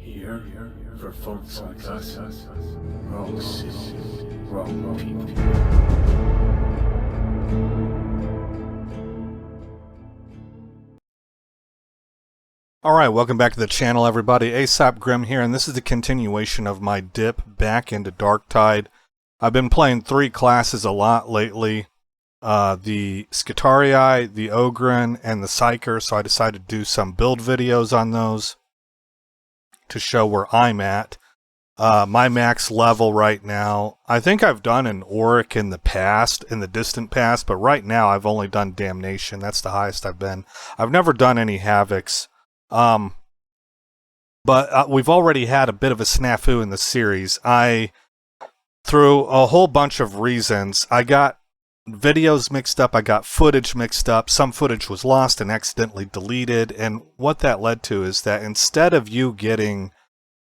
Here for folks like us. Wrong city, wrong people. Alright, welcome back to the channel everybody. ASAP Grim here, and this is the continuation of my dip back into Darktide. I've been playing three classes a lot lately. The Skitarii, the Ogryn, and the Psyker, so I decided to do some build videos on those to show where I'm at. My max level right now, I think I've done an Auric in the past, in the distant past, but right now I've only done Damnation. That's the highest I've been. I've never done any Havocs. But we've already had a bit of a snafu in the series. Through a whole bunch of reasons, I got videos mixed up, I got footage mixed up, some footage was lost and accidentally deleted, and what that led to is that instead of you getting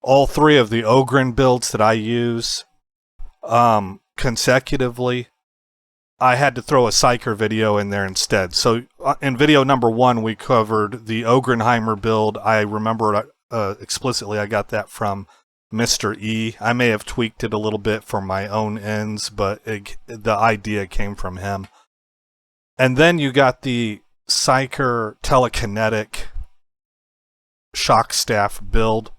all three of the Ogryn builds that I use consecutively, I had to throw a Psyker video in there instead. So in video number 1 we covered the Ogrynheimer build. I remember explicitly I got that from Mr. E. I may have tweaked it a little bit for my own ends, but the idea came from him. And then you got the Psyker telekinetic shock staff build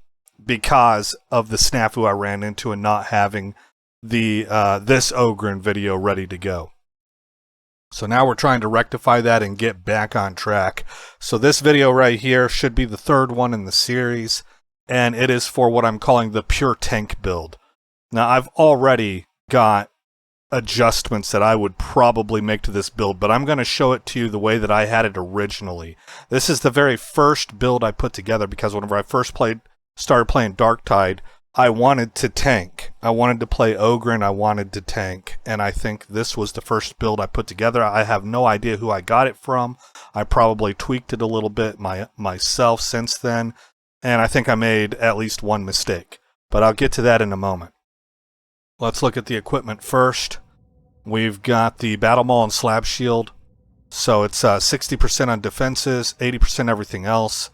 because of the snafu I ran into and not having the this Ogryn video ready to go. So now we're trying to rectify that and get back on track. So this video right here should be the third one in the series, and it is for what I'm calling the pure tank build. Now I've already got adjustments that I would probably make to this build, but I'm going to show it to you the way that I had it originally. This is the very first build I put together because whenever I first started playing Darktide, I wanted to tank. I wanted to play Ogryn, I wanted to tank, and I think this was the first build I put together. I have no idea who I got it from. I probably tweaked it a little bit myself since then, and I think I made at least one mistake. But I'll get to that in a moment. Let's look at the equipment first. We've got the Battle Maul and Slab Shield. So it's 60% on defenses, 80% everything else.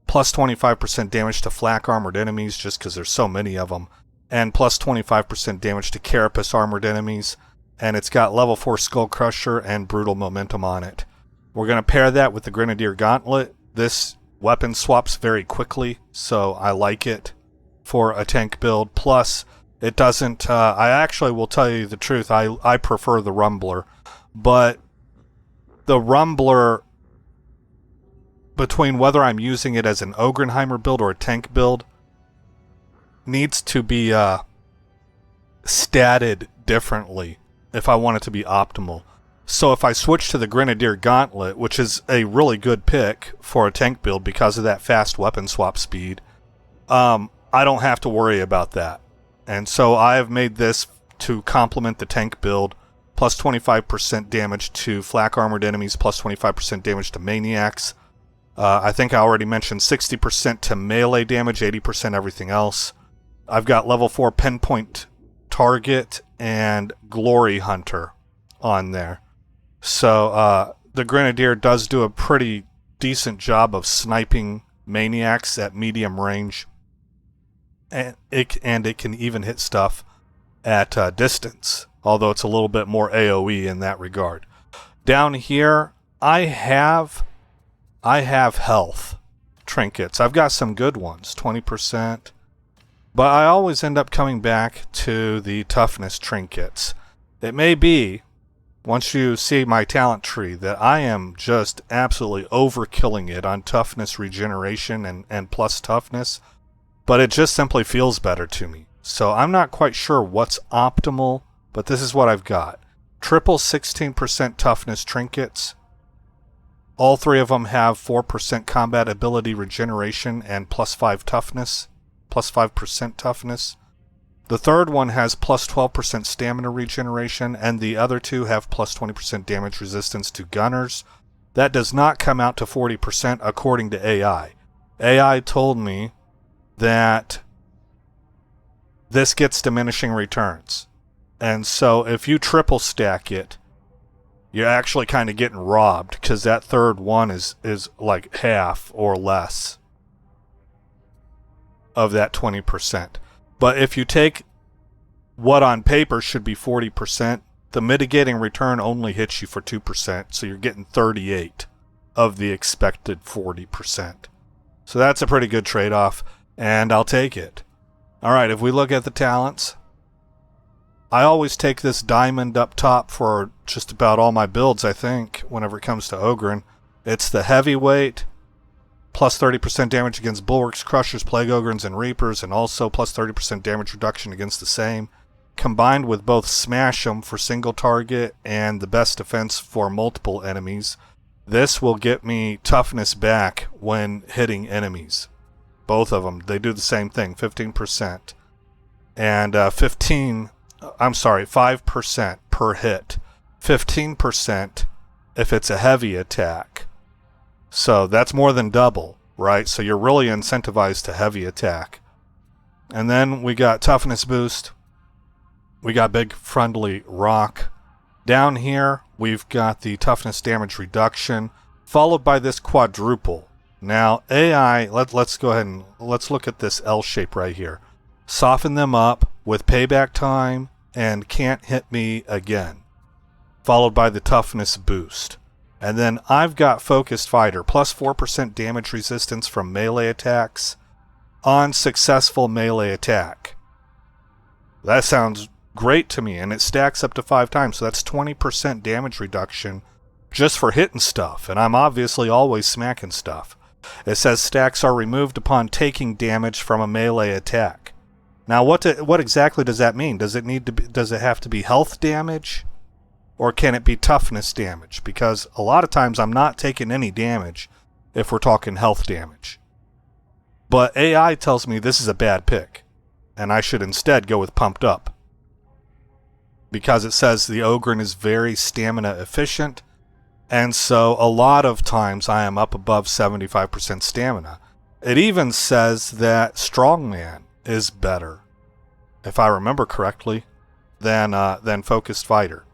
Plus 25% damage to flak armored enemies just because there's so many of them. And plus 25% damage to carapace armored enemies. And it's got level 4 Skull Crusher and Brutal Momentum on it. We're going to pair that with the Grenadier Gauntlet. This weapon swaps very quickly, so I like it for a tank build. Plus, it doesn't... I actually will tell you the truth, I prefer the Rumbler. But the Rumbler, between whether I'm using it as an Ogrynheimer build or a tank build, needs to be statted differently if I want it to be optimal. So if I switch to the Grenadier Gauntlet, which is a really good pick for a tank build because of that fast weapon swap speed, I don't have to worry about that. And so I've made this to complement the tank build, plus 25% damage to flak armored enemies, plus 25% damage to maniacs. I think I already mentioned 60% to melee damage, 80% everything else. I've got level 4 Pinpoint Target and Glory Hunter on there. So the Grenadier does do a pretty decent job of sniping maniacs at medium range. And it can even hit stuff at distance, although it's a little bit more AoE in that regard. Down here, I have health trinkets. I've got some good ones, 20%. But I always end up coming back to the toughness trinkets. It may be, once you see my talent tree, that I am just absolutely overkilling it on toughness regeneration and plus toughness. But it just simply feels better to me. So I'm not quite sure what's optimal, but this is what I've got. Triple 16% toughness trinkets. All three of them have 4% combat ability regeneration and plus 5 toughness, plus 5% toughness. The third one has plus 12% stamina regeneration, and the other two have plus 20% damage resistance to gunners. That does not come out to 40% according to AI. AI told me that this gets diminishing returns. And so if you triple stack it, you're actually kind of getting robbed because that third one is like half or less. of that 20%. But if you take what on paper should be 40%, the mitigating return only hits you for 2%, so you're getting 38 of the expected 40%. So that's a pretty good trade-off, and I'll take it. Alright, if we look at the talents, I always take this diamond up top for just about all my builds, I think, whenever it comes to Ogryn. It's the heavyweight, plus 30% damage against bulwarks, crushers, plague ogryns, and reapers, and also plus 30% damage reduction against the same, combined with both smash 'em for single target and the best defense for multiple enemies. This will get me toughness back when hitting enemies. Both of them, they do the same thing, 15%. And 5% per hit. 15% if it's a heavy attack. So that's more than double, right? So you're really incentivized to heavy attack. And then we got toughness boost. We got big friendly rock. Down here, we've got the toughness damage reduction, followed by this quadruple. Now, AI, let's go ahead and let's look at this L shape right here. Soften them up with payback time and can't hit me again, followed by the toughness boost. And then I've got focused fighter, plus 4% damage resistance from melee attacks on successful melee attack. That sounds great to me, and it stacks up to 5 times, so that's 20% damage reduction just for hitting stuff, and I'm obviously always smacking stuff. It says stacks are removed upon taking damage from a melee attack. Now, what exactly does that mean? Does it have to be health damage, or can it be toughness damage? Because a lot of times I'm not taking any damage if we're talking health damage. But AI tells me this is a bad pick, and I should instead go with pumped up, because it says the Ogryn is very stamina efficient, and so a lot of times I am up above 75% stamina. It even says that strongman is better, if I remember correctly, than focused fighter.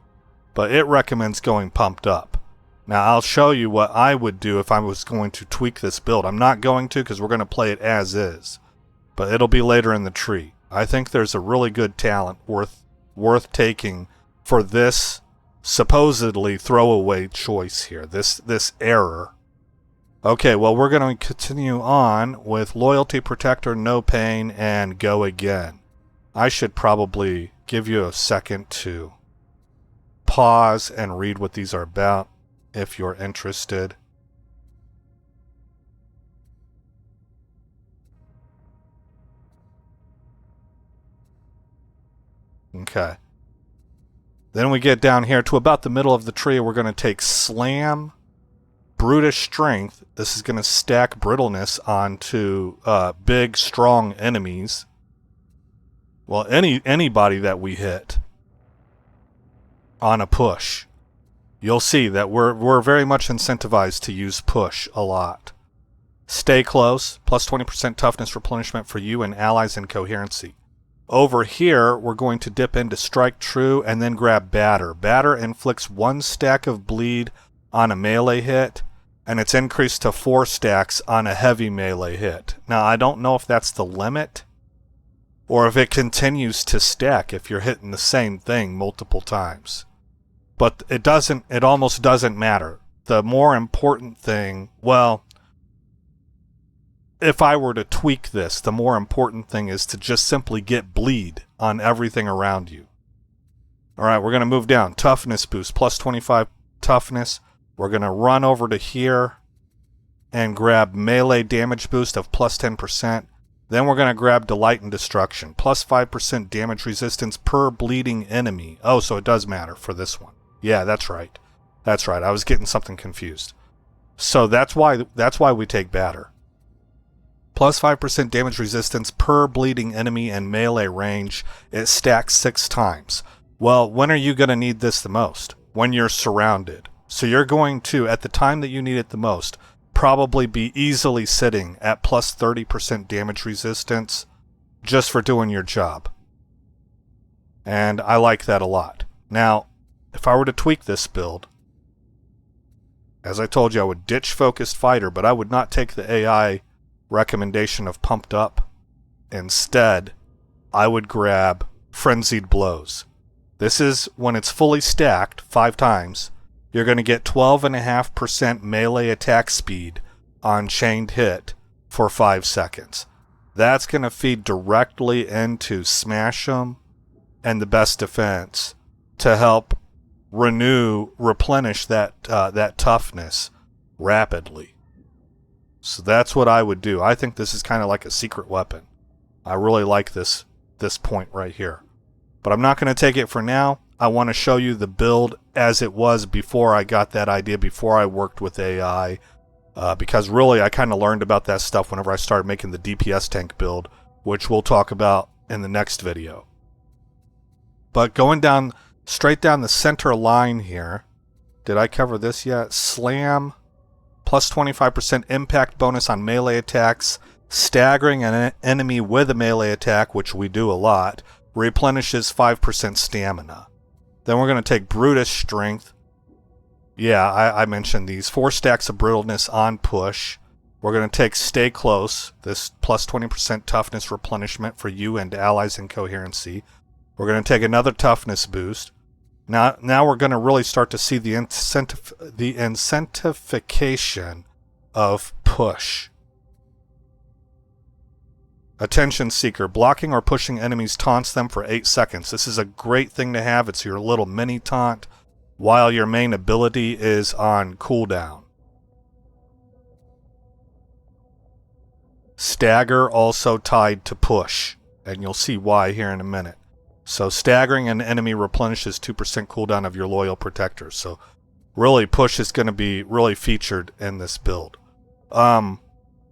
But it recommends going pumped up. Now I'll show you what I would do if I was going to tweak this build. I'm not going to, because we're going to play it as is, but it'll be later in the tree. I think there's a really good talent worth taking for this supposedly throwaway choice here, this error. Okay, well, we're going to continue on with Loyalty Protector, No Pain, and Go Again. I should probably give you a second to pause and read what these are about if you're interested. Okay. Then we get down here to about the middle of the tree. We're going to take Slam, Brutish Strength. This is going to stack brittleness onto big, strong enemies. Well, anybody that we hit on a push. You'll see that we're very much incentivized to use push a lot. Stay close, plus 20% toughness replenishment for you and allies in coherency. Over here, we're going to dip into Strike True and then grab Batter. Batter inflicts 1 stack of bleed on a melee hit, and it's increased to 4 stacks on a heavy melee hit. Now, I don't know if that's the limit, or if it continues to stack if you're hitting the same thing multiple times. But it almost doesn't matter. The more important thing, well, if I were to tweak this, the more important thing is to just simply get bleed on everything around you. Alright, we're going to move down. Toughness boost, plus 25 toughness. We're going to run over to here and grab melee damage boost of plus 10%. Then we're going to grab Delight and Destruction, plus 5% damage resistance per bleeding enemy. Oh, so it does matter for this one. Yeah, that's right. That's right. I was getting something confused. So that's why we take Batter. Plus 5% damage resistance per bleeding enemy and melee range. It stacks 6 times. Well, when are you going to need this the most? When you're surrounded. So you're going to, at the time that you need it the most, probably be easily sitting at plus 30% damage resistance just for doing your job. And I like that a lot. Now, if I were to tweak this build, as I told you, I would ditch Focused Fighter, but I would not take the AI recommendation of Pumped Up. Instead, I would grab Frenzied Blows. This is when it's fully stacked 5 times. You're going to get 12.5% melee attack speed on chained hit for 5 seconds. That's going to feed directly into Smash 'em and the best defense to help replenish that toughness rapidly. So that's what I would do. I think this is kind of like a secret weapon. I really like this point right here. But I'm not going to take it for now. I want to show you the build as it was before I got that idea, before I worked with AI. Because really I kind of learned about that stuff whenever I started making the DPS tank build, which we'll talk about in the next video. But going down, straight down the center line here, did I cover this yet? Slam, plus 25% impact bonus on melee attacks, staggering an enemy with a melee attack, which we do a lot, replenishes 5% stamina. Then we're going to take Brutus Strength. Yeah, I mentioned these. 4 stacks of Brittleness on push. We're going to take Stay Close, this plus 20% toughness replenishment for you and allies in coherency. We're going to take another toughness boost. Now we're going to really start to see the incentivification of push. Attention Seeker. Blocking or pushing enemies taunts them for 8 seconds. This is a great thing to have. It's your little mini taunt while your main ability is on cooldown. Stagger also tied to push, and you'll see why here in a minute. So staggering an enemy replenishes 2% cooldown of your loyal protectors. So really push is going to be really featured in this build.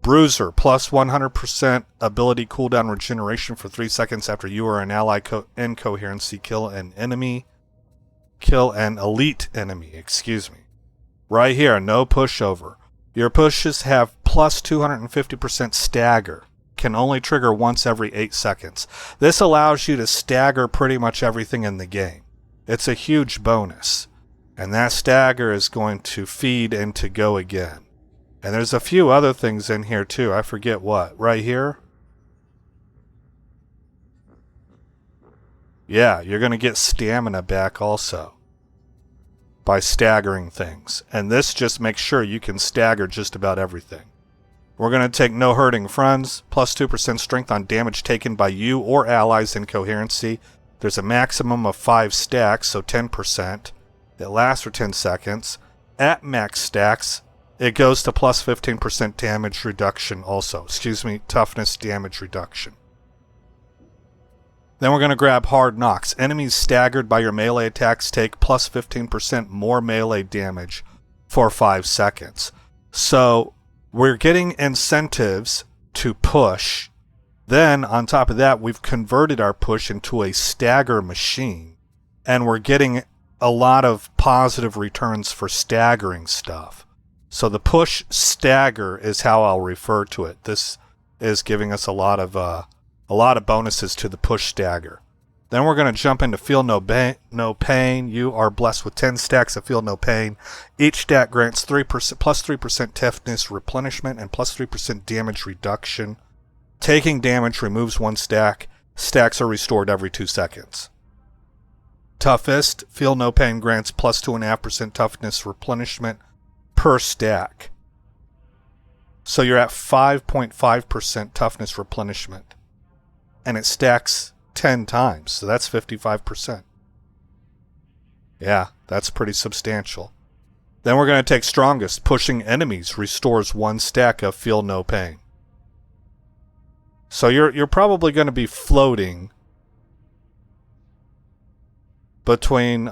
Bruiser, plus 100% ability cooldown regeneration for 3 seconds after you or an ally in coherency kill an elite enemy, excuse me. Right here, no pushover. Your pushes have plus 250% stagger. Can only trigger once every 8 seconds. This allows you to stagger pretty much everything in the game. It's a huge bonus. And that stagger is going to feed into Go Again. And there's a few other things in here too. I forget what. Right here? Yeah, you're going to get stamina back also by staggering things. And this just makes sure you can stagger just about everything. We're going to take No Hurting Friends, plus 2% strength on damage taken by you or allies in coherency. There's a maximum of 5 stacks, so 10%. It lasts for 10 seconds. At max stacks, it goes to plus 15% damage reduction also. Toughness damage reduction. Then we're going to grab Hard Knocks. Enemies staggered by your melee attacks take plus 15% more melee damage for 5 seconds. So we're getting incentives to push. Then, on top of that, we've converted our push into a stagger machine. And we're getting a lot of positive returns for staggering stuff. So the push stagger is how I'll refer to it. This is giving us a lot of bonuses to the push stagger. Then we're going to jump into Feel No Pain. You are blessed with 10 stacks of Feel No Pain. Each stack grants 3% plus 3% toughness replenishment and plus 3% damage reduction. Taking damage removes 1 stack. Stacks are restored every 2 seconds. Toughest, Feel No Pain grants plus 2.5% toughness replenishment per stack. So you're at 5.5% toughness replenishment. And it stacks 10 times, so that's 55%. Yeah, that's pretty substantial. Then we're going to take Strongest. Pushing enemies restores 1 stack of Feel No Pain. So you're probably going to be floating between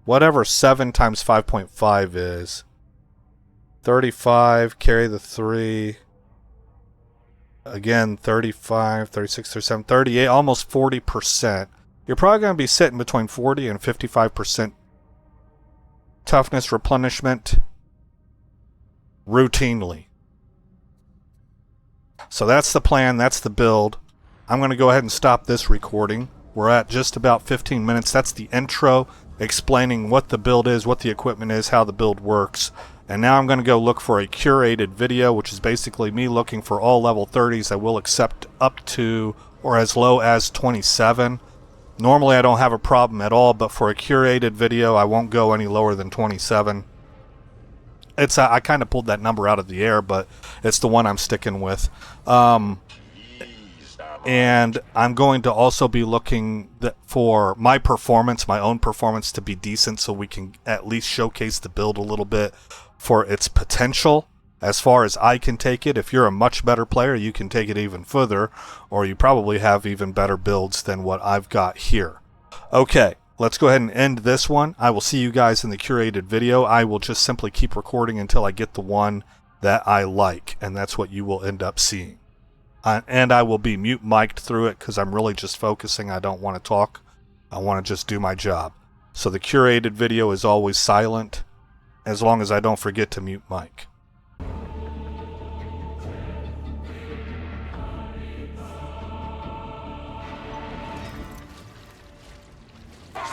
whatever 7 times 5.5 is. 35, carry the 3. Again, 35, 36, 37, 38, almost 40%. You're probably going to be sitting between 40 and 55% toughness replenishment routinely. So that's the plan, that's the build. I'm going to go ahead and stop this recording. We're at just about 15 minutes. That's the intro explaining what the build is, what the equipment is, how the build works. And now I'm going to go look for a curated video, which is basically me looking for all level 30s. I will accept up to or as low as 27. Normally I don't have a problem at all, but for a curated video I won't go any lower than 27. I kind of pulled that number out of the air, but it's the one I'm sticking with. And I'm going to also be looking for my performance, my own performance, to be decent, so we can at least showcase the build a little bit for its potential as far as I can take it. If you're a much better player, you can take it even further, or you probably have even better builds than what I've got here. Okay, let's go ahead and end this one. I will see you guys in the curated video. I will just simply keep recording until I get the one that I like, and that's what you will end up seeing. And I will be mute mic'd through it because I'm really just focusing. I don't want to talk. I want to just do my job. So the curated video is always silent as long as I don't forget to mute mic.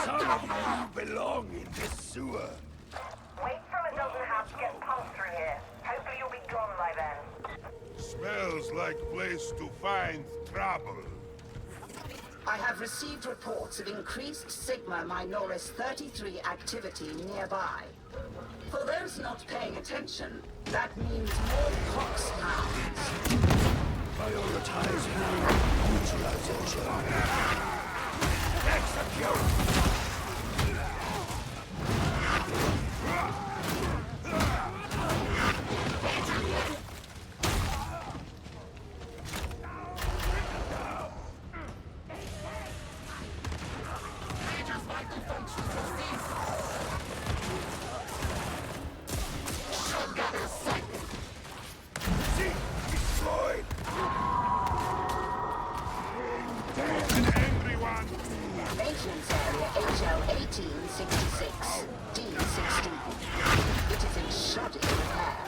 Some of you belong in this sewer. Wait till it doesn't have to get pumped through here. Hopefully you'll be gone by then. Smells like place to find trouble. I have received reports of increased Sigma Minoris 33 activity nearby. For those not paying attention, that means more pox pounds. Prioritize neutralization. Execute! Maintenance area HL1866, D16. It is in shoddy repair.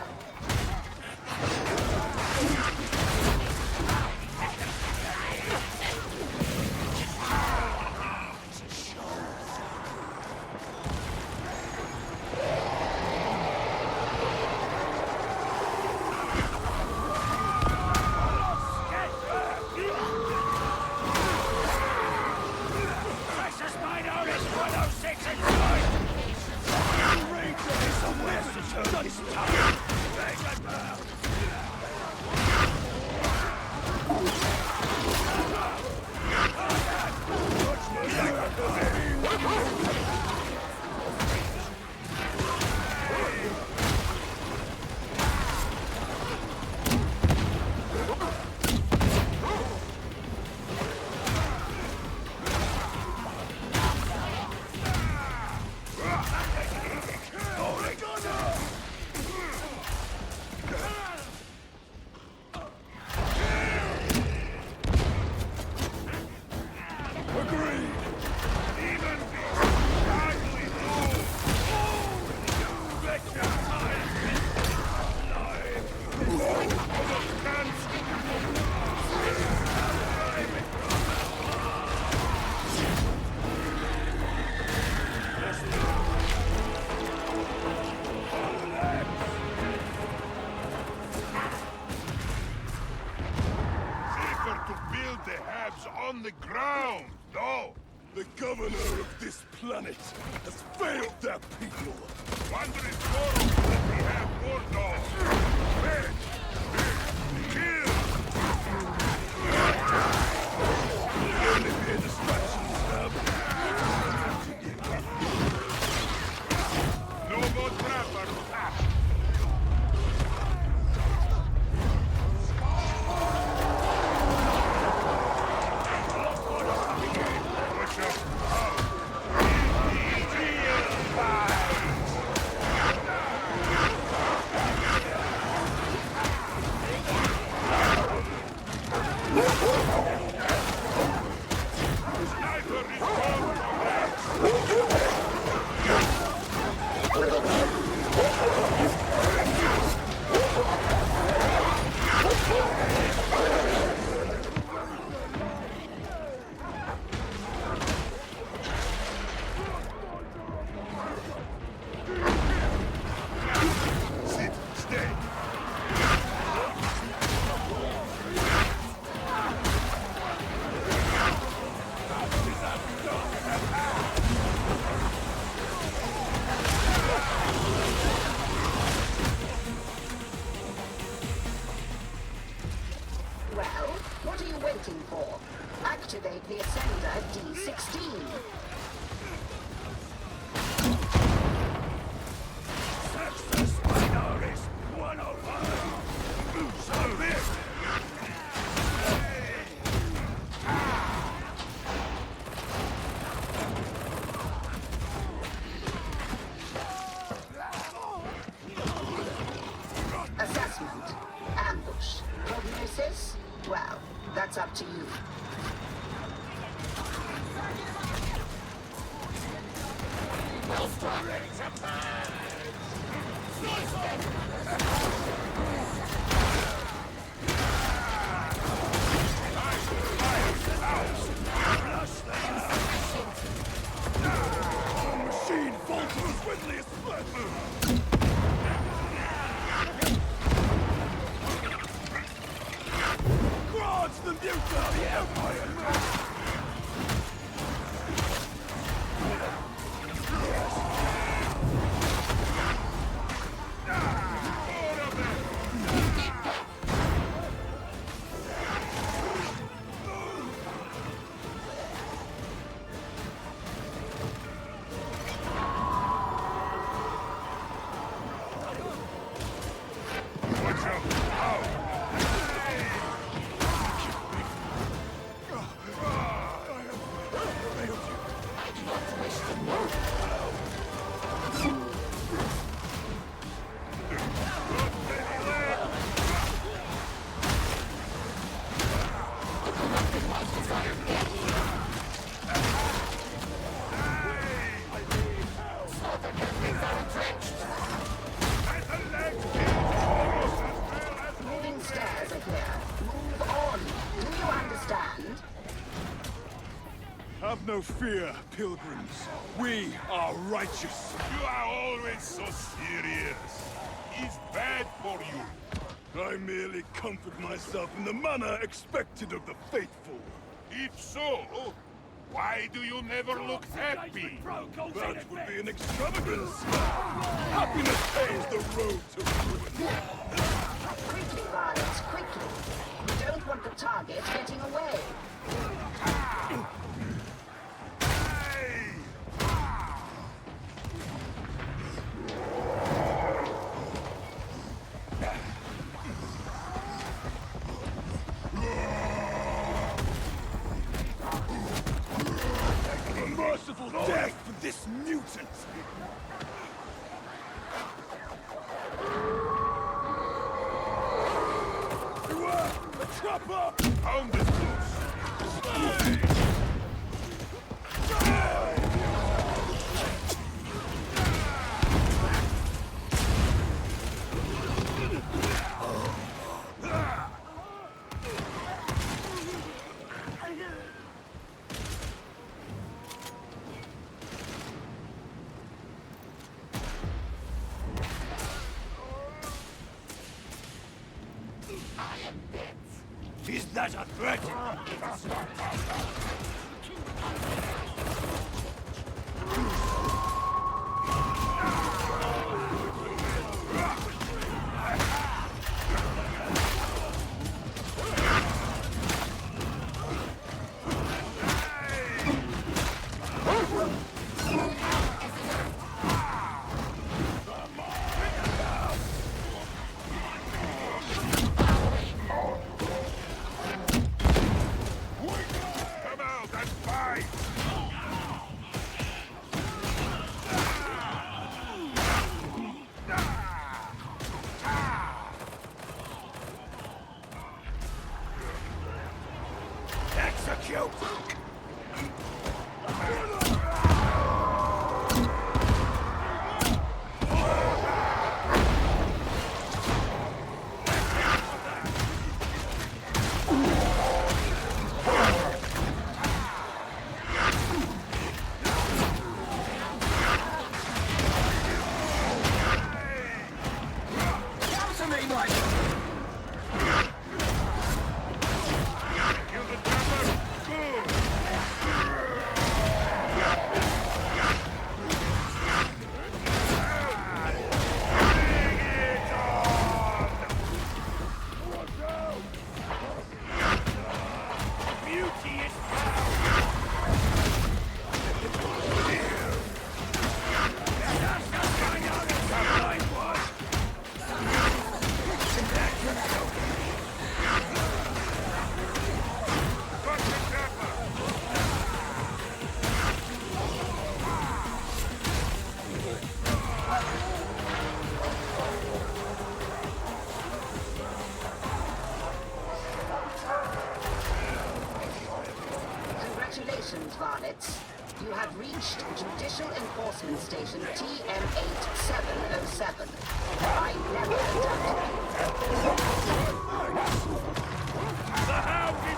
On the ground, no! The governor of this planet has failed their people. Wonder if more that we have more dogs. Red! Kill! Only be a distraction, Stab. No more trappers. waiting for? Activate the Ascender D16. Success Minoris 105. So this. Assessment. Ambush. Prognosis? Well, that's up to you. Machine falters as swiftly as flesh. Grants the mute of the Empire. Moving stairs are here. Move on. Do you understand? Have no fear, pilgrims. We are righteous. You are always so serious. It's bad for you. I merely comfort myself in the manner expected of the faithful. If so, why do you never look happy? That would be an extravagance. Happiness pays the road to ruin. Quickly, Violence, quickly. We don't want the target getting away. A merciful death for this mutant. You are a trapper! Found this loose. Is that a threat? Come out and fight! have reached Judicial Enforcement Station TM8707. I never doubted you. The hound is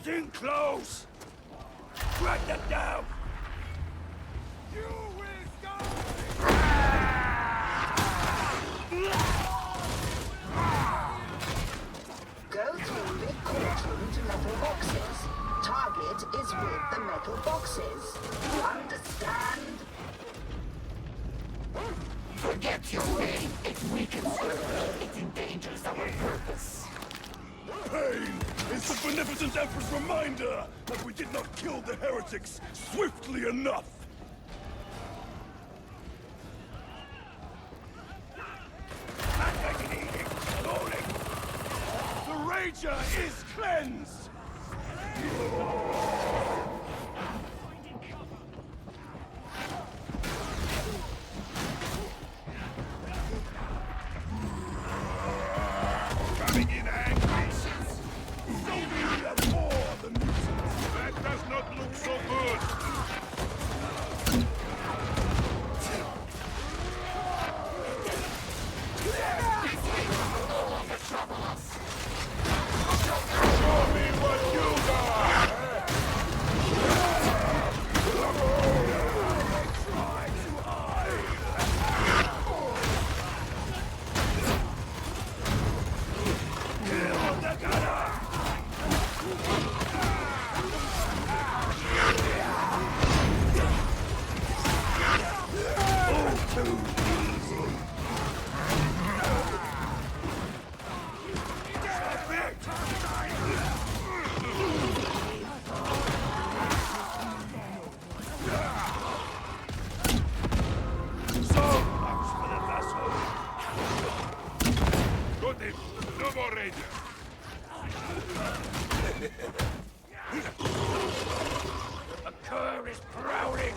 getting close! Track them down! You will go! Go through big courtroom to metal boxes. Target is with the metal boxes. You understand? Forget your name. It weakens you. It endangers our purpose. Pain is the beneficent Emperor's reminder that we did not kill the heretics swiftly enough! The Rager is cleansed! Coming in angry! That does not look so good! Show me what you got! Try to hide! Kill the gunner! No more Ranger! A cur is prowling!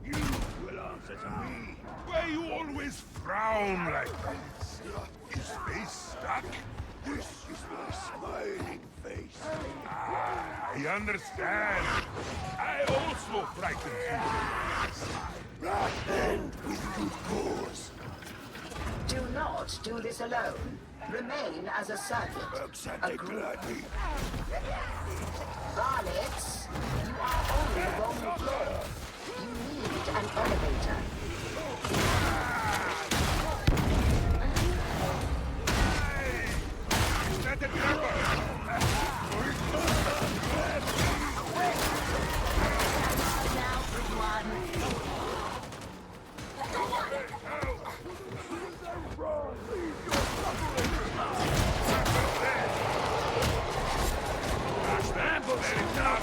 You will answer to me. Why you always frown like this? Is face stuck? This is my smiling face. Ah, I understand. I also frighten people. And with good cause. Do not do this alone. Remain as a servant. A group. Varlets, you are on the wrong floor. You need an elevator. Set it cover! There is no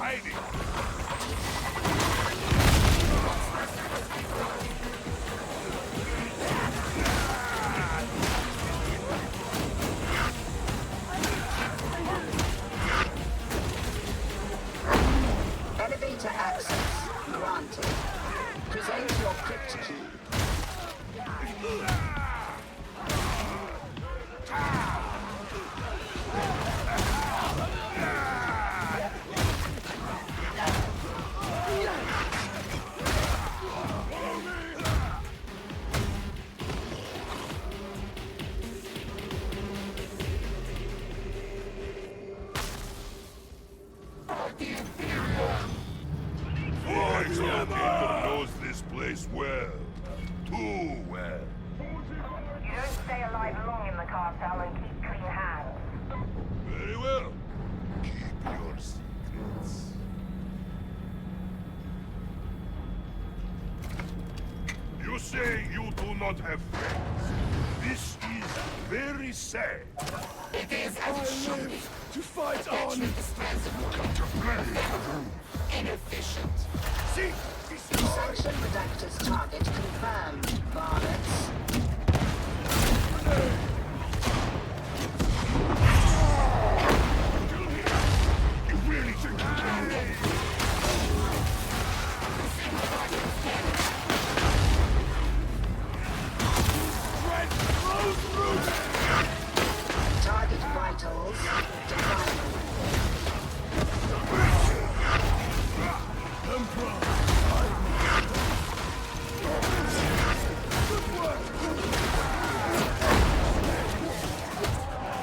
hiding? Elevator access granted. Present your crypt key. Alexander knows this place well. Too well. You don't stay alive long in the castle and keep clean hands. Very well. Keep your secrets. You say you do not have friends. This is very sad. It is as it should be. To fight on. Come to play. Inefficient. See? Sanction Redactor's target confirmed, varlets. You really think you can win? Red, blow through! Target vitals declining.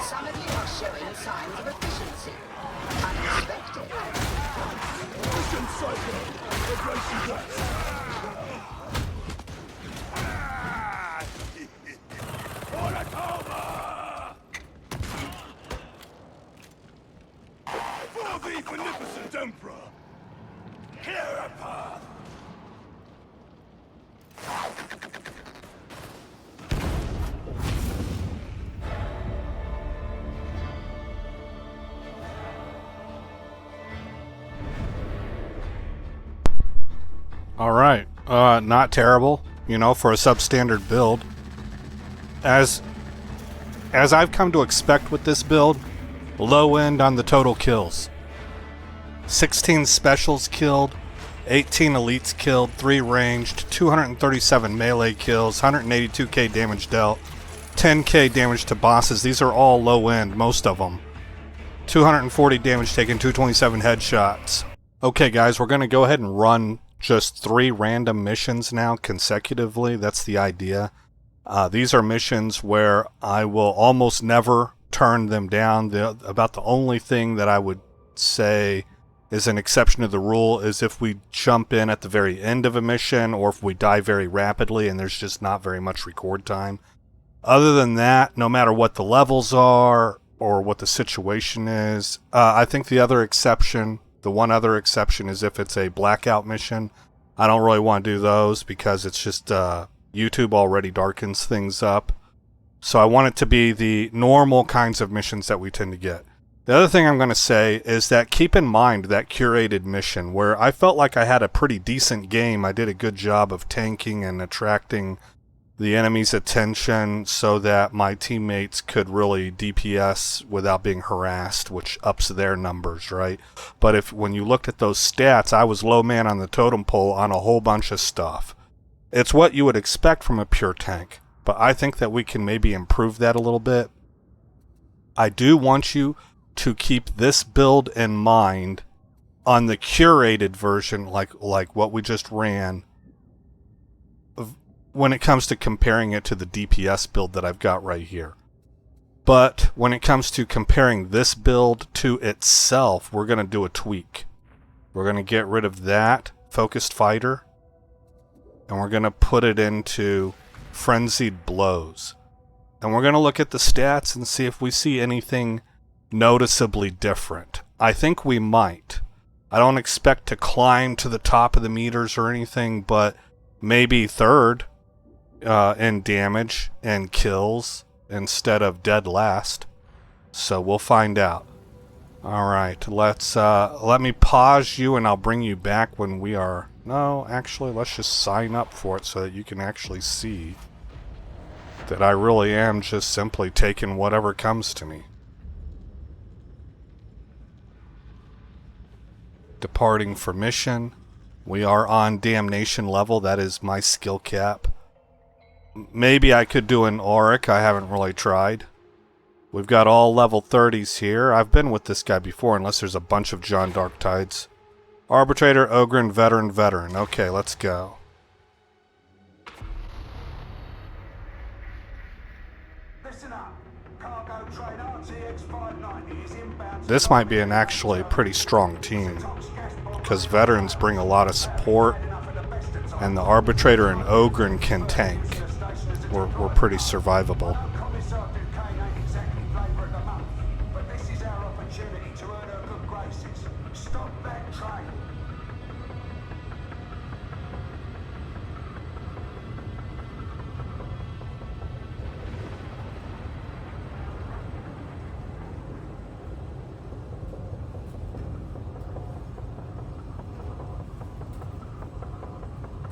Some of you are showing signs of efficiency. Unexpected. Ocean Cycle! Aggression Blast! Oracoma! For the beneficent Emperor! Clear a path! Alright, not terrible, you know, for a substandard build. As I've come to expect with this build, low end on the total kills. 16 specials killed, 18 elites killed, 3 ranged, 237 melee kills, 182k damage dealt, 10k damage to bosses. These are all low end, most of them. 240 damage taken, 227 headshots. Okay guys, we're going to go ahead and run just 3 random missions now consecutively. That's the idea. These are missions where I will almost never turn them down. About the only thing that I would say is an exception to the rule is if we jump in at the very end of a mission or if we die very rapidly and there's just not very much record time. Other than that, no matter what the levels are or what the situation is, I think the one other exception is if it's a blackout mission. I don't really want to do those because it's just YouTube already darkens things up. So I want it to be the normal kinds of missions that we tend to get. The other thing I'm going to say is that keep in mind that curated mission where I felt like I had a pretty decent game. I did a good job of tanking and attracting the enemy's attention so that my teammates could really DPS without being harassed, which ups their numbers, right? But when you looked at those stats, I was low man on the totem pole on a whole bunch of stuff. It's what you would expect from a pure tank, but I think that we can maybe improve that a little bit. I do want you to keep this build in mind on the curated version, like what we just ran, when it comes to comparing it to the DPS build that I've got right here. But when it comes to comparing this build to itself, we're going to do a tweak. We're going to get rid of that focused fighter, and we're going to put it into frenzied blows. And we're going to look at the stats and see if we see anything noticeably different. I think we might. I don't expect to climb to the top of the meters or anything, but maybe third in damage and kills instead of dead last. So we'll find out. Alright, let me pause you and I'll bring you back when we are... No, actually, let's just sign up for it so that you can actually see that I really am just simply taking whatever comes to me. Departing for mission. We are on damnation level. That is my skill cap. Maybe I could do an auric. I haven't really tried. We've got all level 30s here. I've been with this guy before, unless there's a bunch of John Darktides. Arbitrator, Ogryn, Veteran. Okay, let's go. This might be an actually pretty strong team, because veterans bring a lot of support, and the Arbitrator and Ogryn can tank. We're pretty survivable.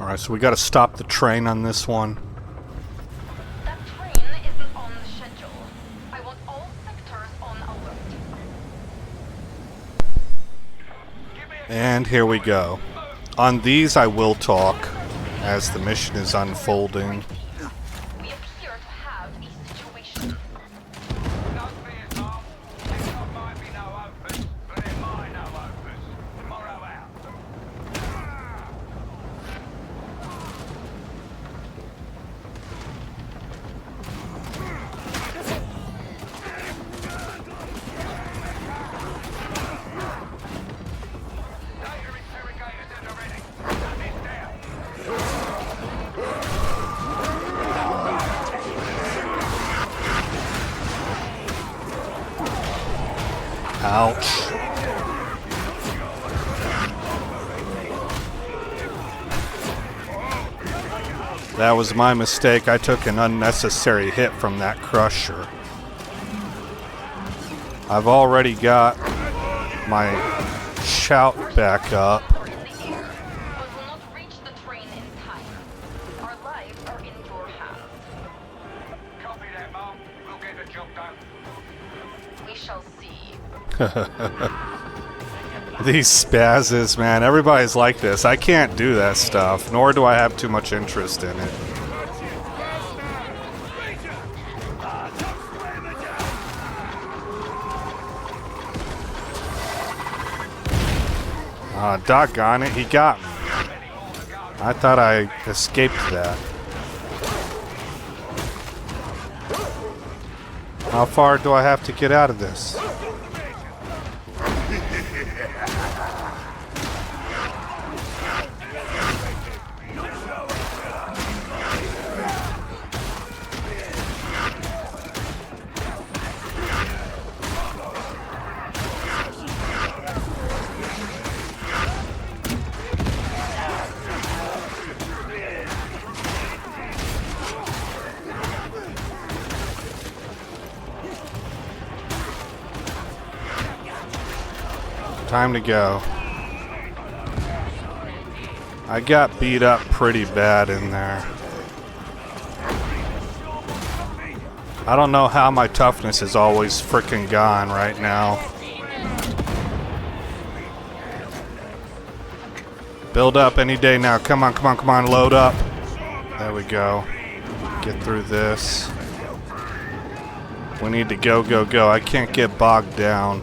Alright, so we gotta stop the train on this one. That train isn't on the schedule. I want all sectors on alert. And here we go. On these I will talk as the mission is unfolding. We appear to have a situation. Ouch. That was my mistake. I took an unnecessary hit from that crusher. I've already got my shout back up. We're in the air, but will not reach the train in time. Our lives are in your hands. Copy that, Mom. We'll get the job done. We shall see. These spazzes, man. Everybody's like this. I can't do that stuff, nor do I have too much interest in it. Doggone it, he got me. I thought I escaped that. How far do I have to get out of this? Time to go. I got beat up pretty bad in there. I don't know how my toughness is always frickin' gone right now. Build up any day now. Come on, come on, come on, load up. There we go. Get through this. We need to go, go, go. I can't get bogged down.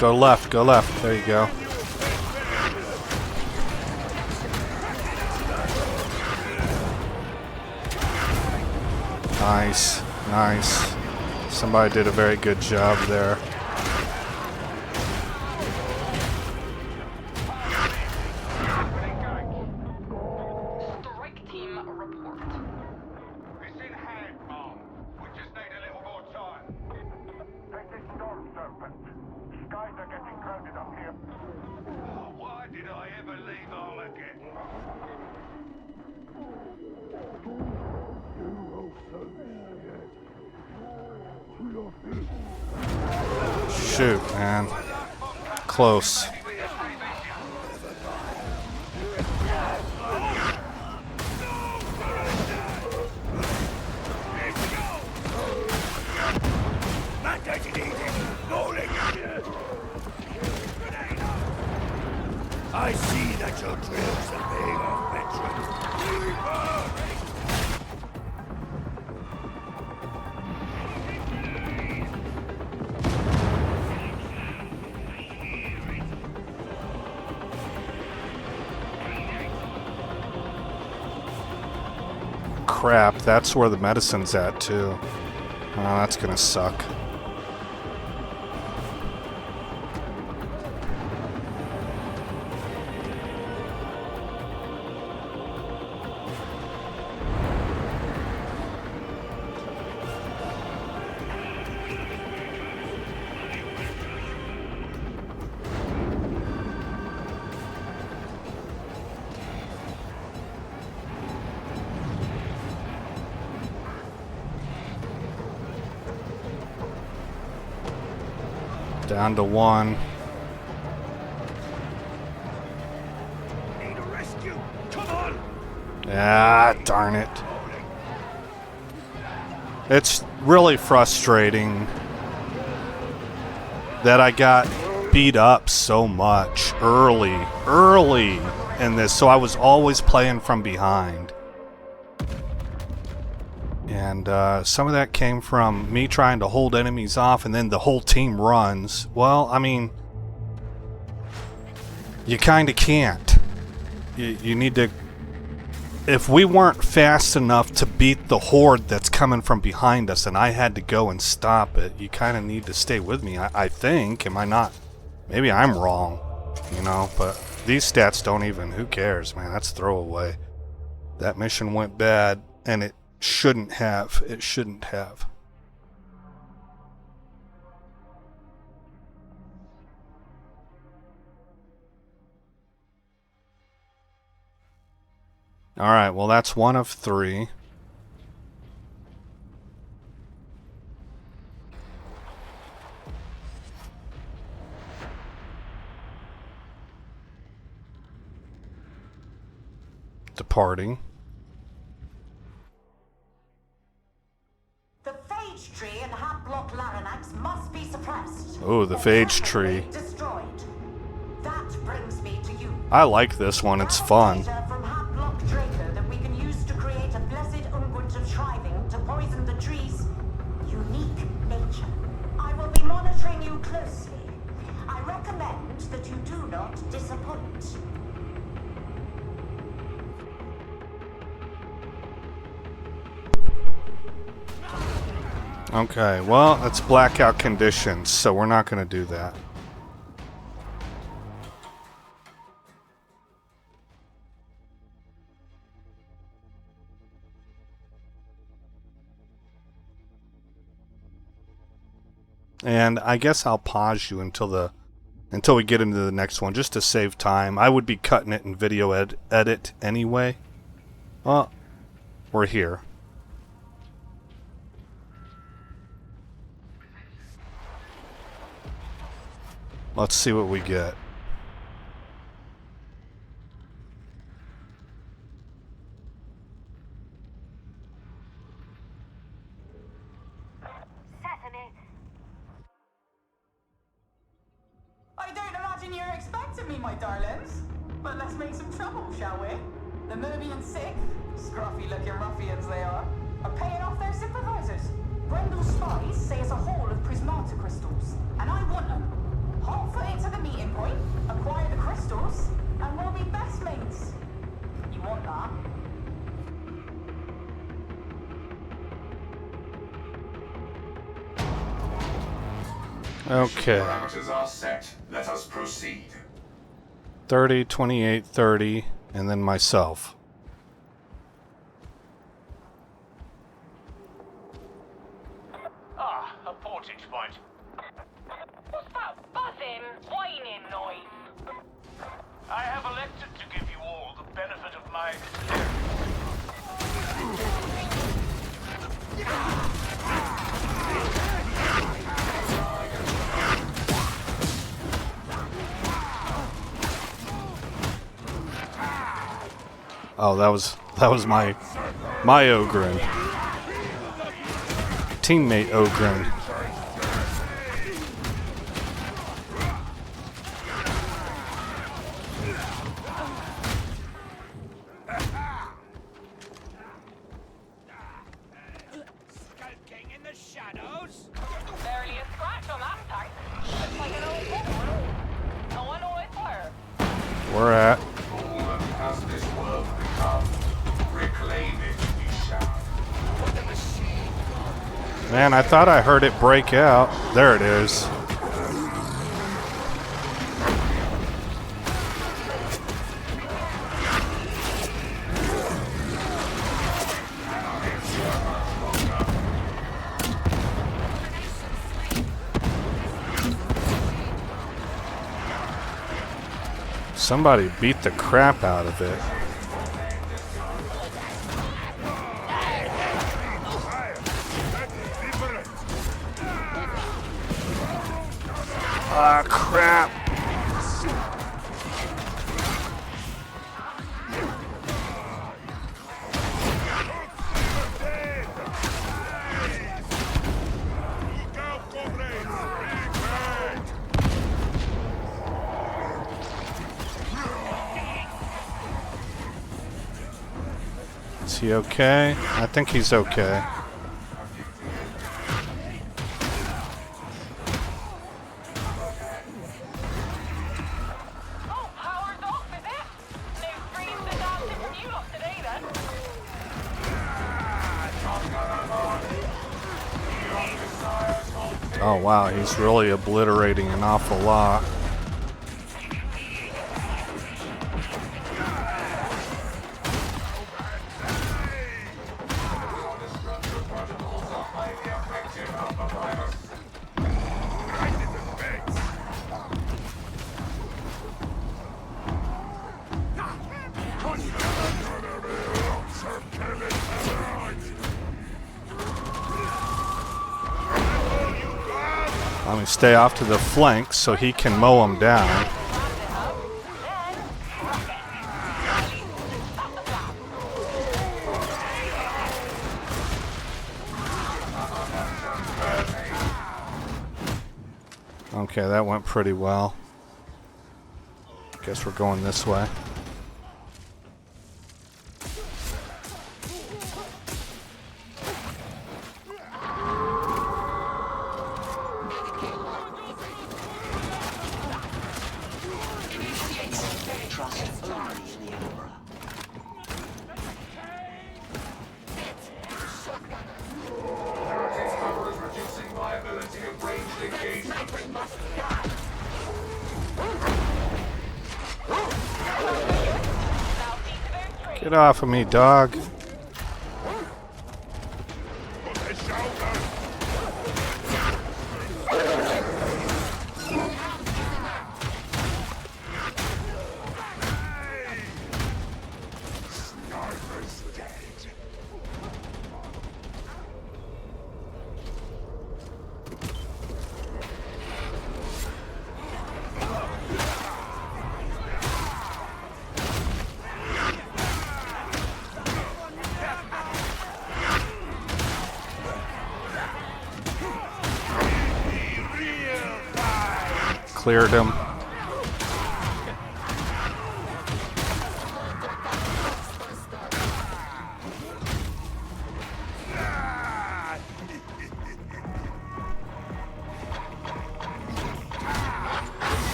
Go left, go left. There you go. Nice, nice. Somebody did a very good job there. Strike team report. It's in hand, Mom. We just need a little more time. This is Storm Serpent. Skies are getting crowded up here. Oh, why did I ever leave all again? Shoot, man. Close. I see that your drills are paying off, veteran. Crap, that's where the medicine's at too. Oh, that's gonna suck. Down to one. Need a rescue. Come on. Ah, darn it. It's really frustrating that I got beat up so much early in this, so I was always playing from behind. And some of that came from me trying to hold enemies off, and then the whole team runs. Well, I mean, you kind of can't. You need to... If we weren't fast enough to beat the horde that's coming from behind us, and I had to go and stop it, you kind of need to stay with me, I think. Am I not? Maybe I'm wrong, you know, but these stats don't even... Who cares, man? That's throwaway. That mission went bad, and it shouldn't have. It shouldn't have. Alright, well that's one of three. Departing. The phage tree in Hatblock Laranax must be suppressed. Oh, the phage tree. Destroyed. That brings me to you, I like this one, it's fun. Data from Hatblock Draco that we can use to create a blessed unguent of shriving to poison the tree's unique nature. I will be monitoring you closely. I recommend that you do not disappoint. Okay, well, it's blackout conditions, so we're not going to do that. And I guess I'll pause you until we get into the next one, just to save time. I would be cutting it in video edit anyway. Well, we're here. Let's see what we get. I don't imagine you're expecting me, my darlings. But let's make some trouble, shall we? The Merbian sick, scruffy-looking ruffians they are paying off their supervisors. Brendel's spies say it's a haul of prismata crystals, and I want them. Hot foot it to the meeting point, acquire the crystals, and we'll be best mates. You want that? Okay. Parameters are set. Let us proceed. 30, 28, 30, and then myself. Ah, a portage point. What's that buzzing, whining noise? I have elected to give you all the benefit of my experience. Oh, that was my Ogryn. Teammate Ogryn. Skulking in the shadows? Barely a scratch on that tank. Looks like an old Pokemon. No one always were. We're at. What has this world become? Reclaim it, we shall. Man, I thought I heard it break out. There it is. Somebody beat the crap out of it. Ah, crap. Is he okay? I think he's okay. Oh, power's off, is it? No screams and dancing from you lot today, then. Oh wow, he's really obliterating an awful lot. Let me stay off to the flanks so he can mow him down. Okay, that went pretty well. Guess we're going this way. Get off of me, dog. Cleared him.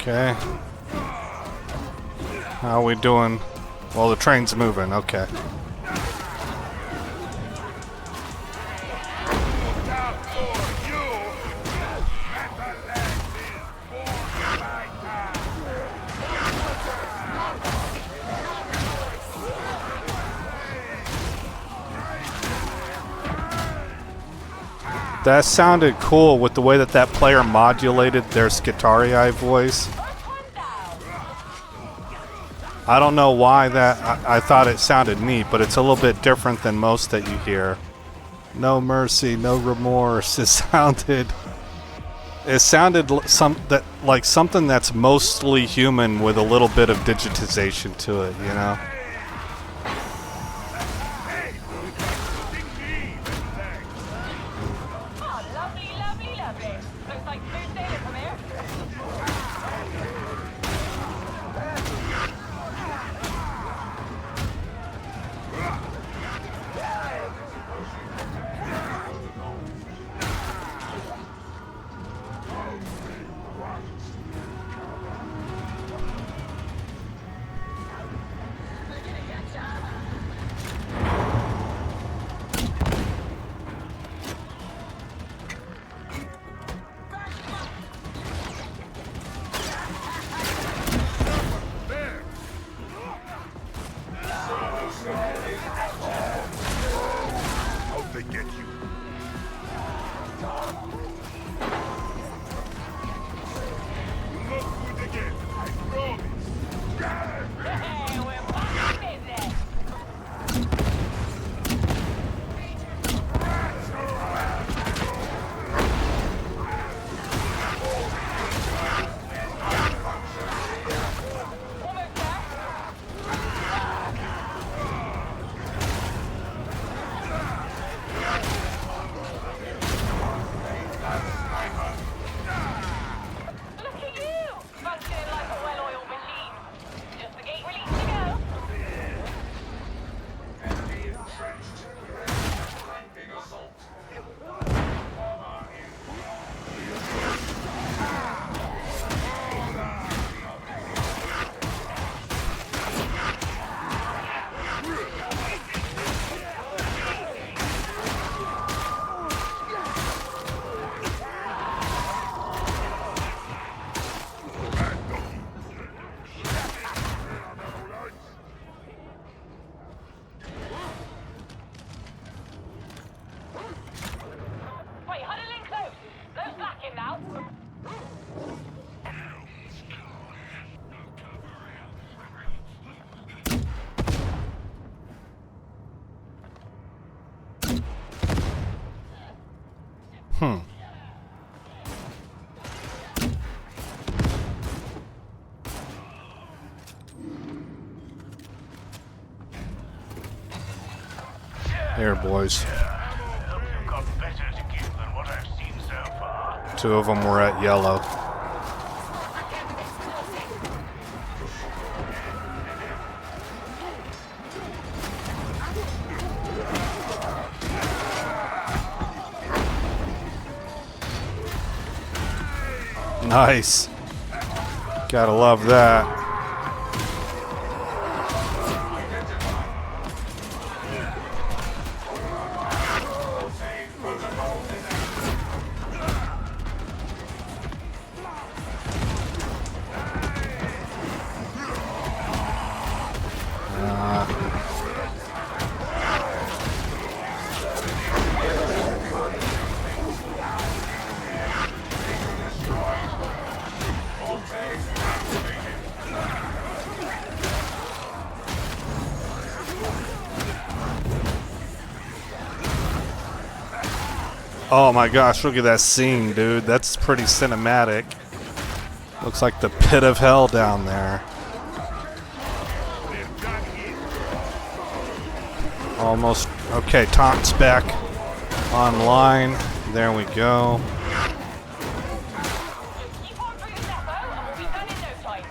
Okay. How are we doing? Well, the train's moving. Okay. That sounded cool with the way that that player modulated their Skitarii voice. I don't know why that. I thought it sounded neat, but it's a little bit different than most that you hear. No mercy, no remorse. It sounded like something that's mostly human with a little bit of digitization to it, you know. Here, boys. Hope you've got better to give than what I've seen so far. 2 of them were at yellow. Nice. Gotta love that. Oh my gosh, look at that scene, dude. That's pretty cinematic. Looks like the pit of hell down there. Almost. Okay, Taunt's back online. There we go. Keep on doing that, though, and we'll be done in no time.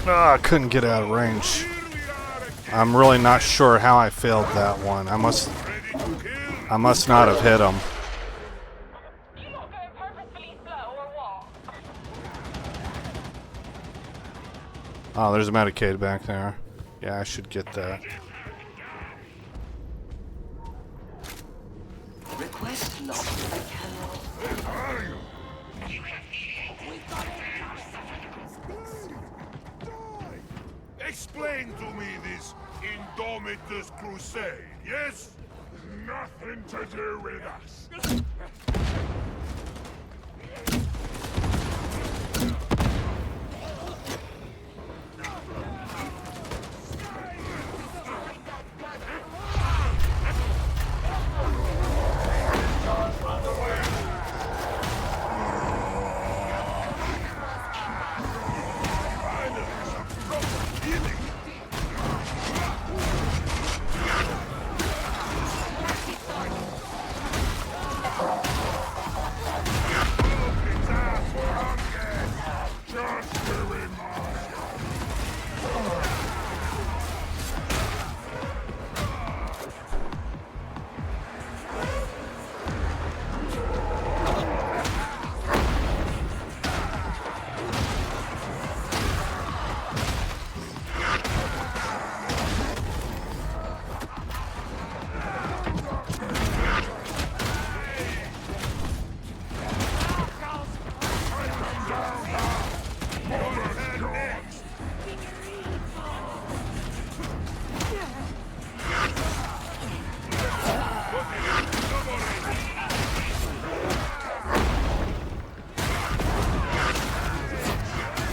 Oh, I couldn't get out of range. I'm really not sure how I failed that one. I must not have hit him. You not going purposefully slow, or what? Oh, there's a Medicaid back there. Yeah, I should get that. Request locked. I cannot. Explain to me this Indomitus crusade, yes? Nothing to do with us.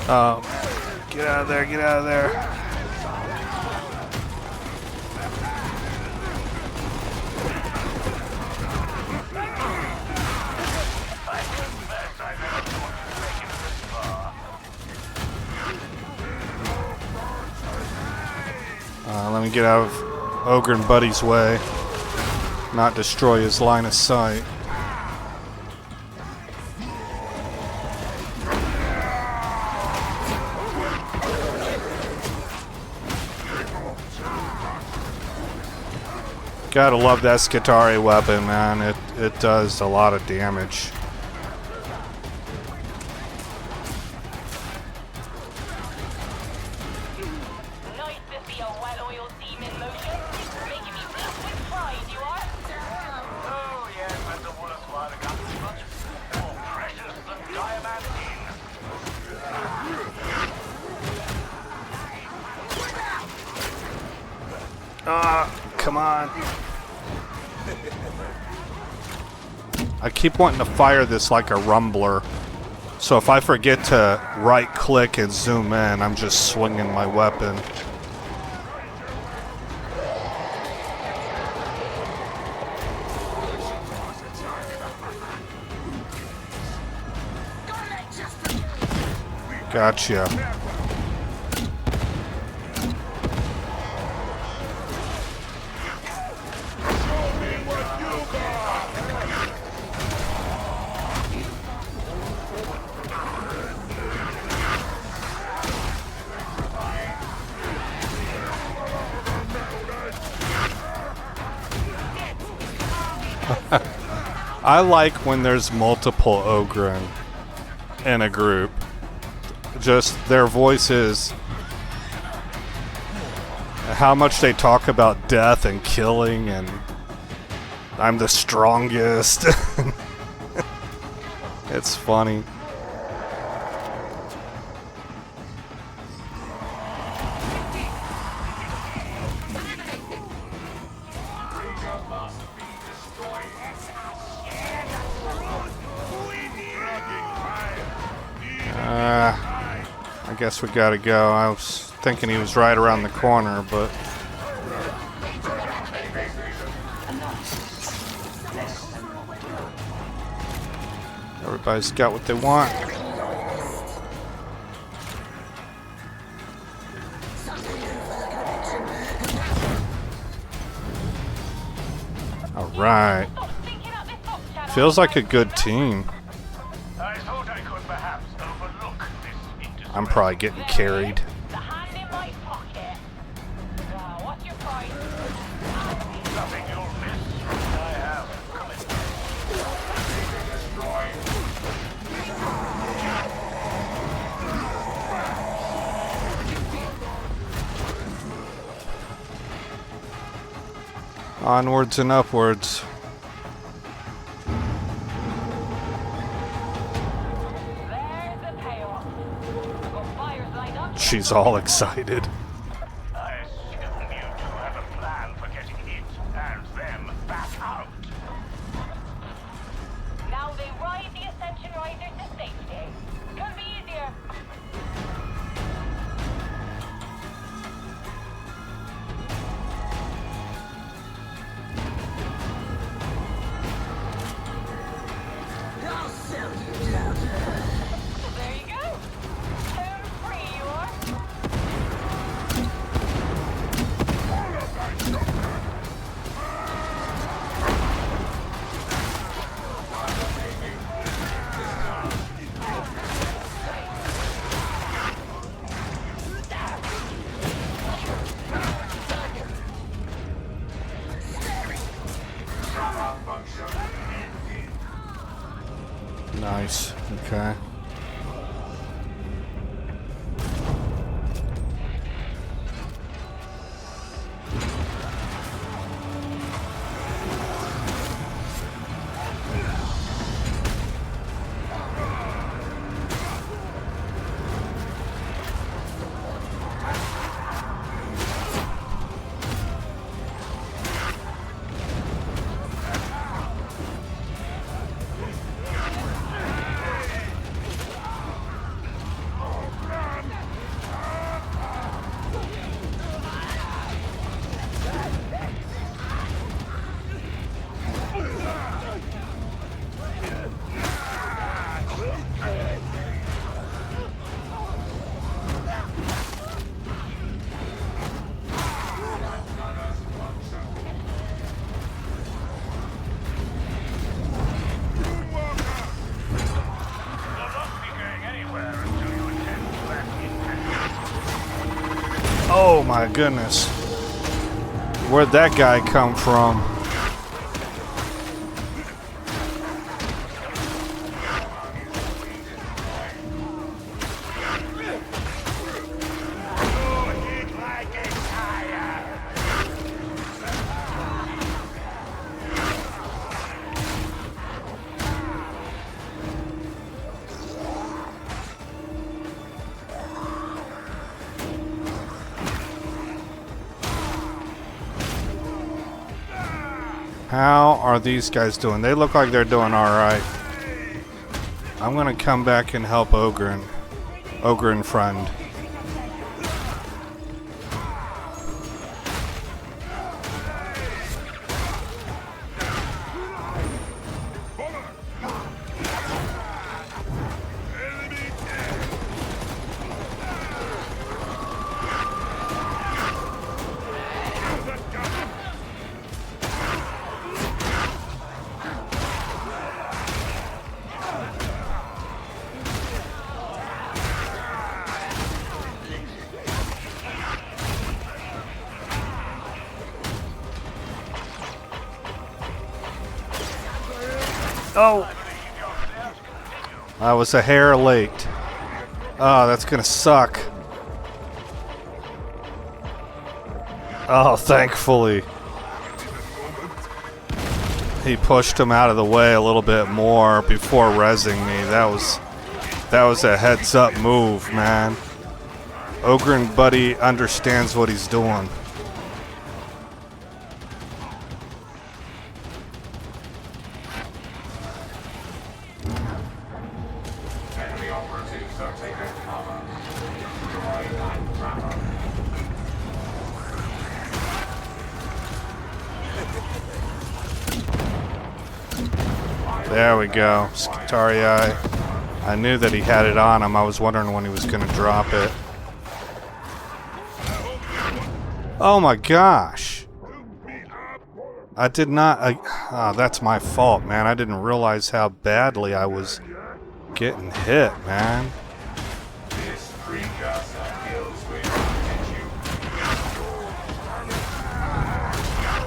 Oh, get out of there, get out of there. Let me get out of Ogryn Buddy's way. not destroy his line of sight. Gotta love that Skitari weapon, man. It does a lot of damage. Nice to see a well-oiled team in motion. Making me weep with pride, you are. Oh, yes, and the Woolers Squad got too much more precious than diamantine. Come on. I keep wanting to fire this like a rumbler. So if I forget to right click and zoom in, I'm just swinging my weapon. Gotcha. I like when there's multiple Ogryn in a group. Just their voices, how much they talk about death and killing and I'm the strongest. It's funny. I guess we gotta go. I was thinking he was right around the corner, but... Everybody's got what they want. Alright. Feels like a good team. I thought I could perhaps overlook this indiscretion. I'm probably getting carried. The hand in my pocket. What's your price? Nothing you'll miss. I have coming. Onwards and upwards. There's the payoff. Got fires lined up. She's all excited. I assume you two have a plan for getting it and them back out. Now they ride the Ascension Riser to safety. Could be easier. There you go. Home free, you are. Nice. Okay. Oh my goodness. Where'd that guy come from? How are these guys doing? They look like they're doing alright. I'm gonna come back and help Ogryn. Ogryn friend. Oh! I was a hair late. Oh, that's gonna suck. Oh, thankfully. He pushed him out of the way a little bit more before rezzing me. That was a heads up move, man. Ogryn buddy understands what he's doing. There we go. Skitarii. I knew that he had it on him. I was wondering when he was going to drop it. Oh my gosh. I did not... that's my fault, man. I didn't realize how badly I was getting hit, man.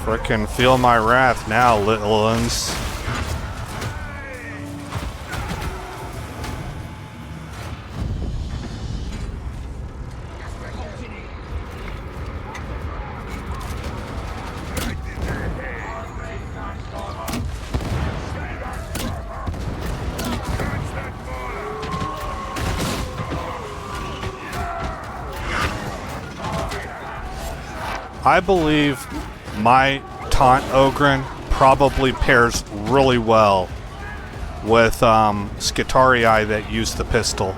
Frickin' feel my wrath now, little uns. I believe my taunt Ogryn probably pairs really well with Skitarii that use the pistol.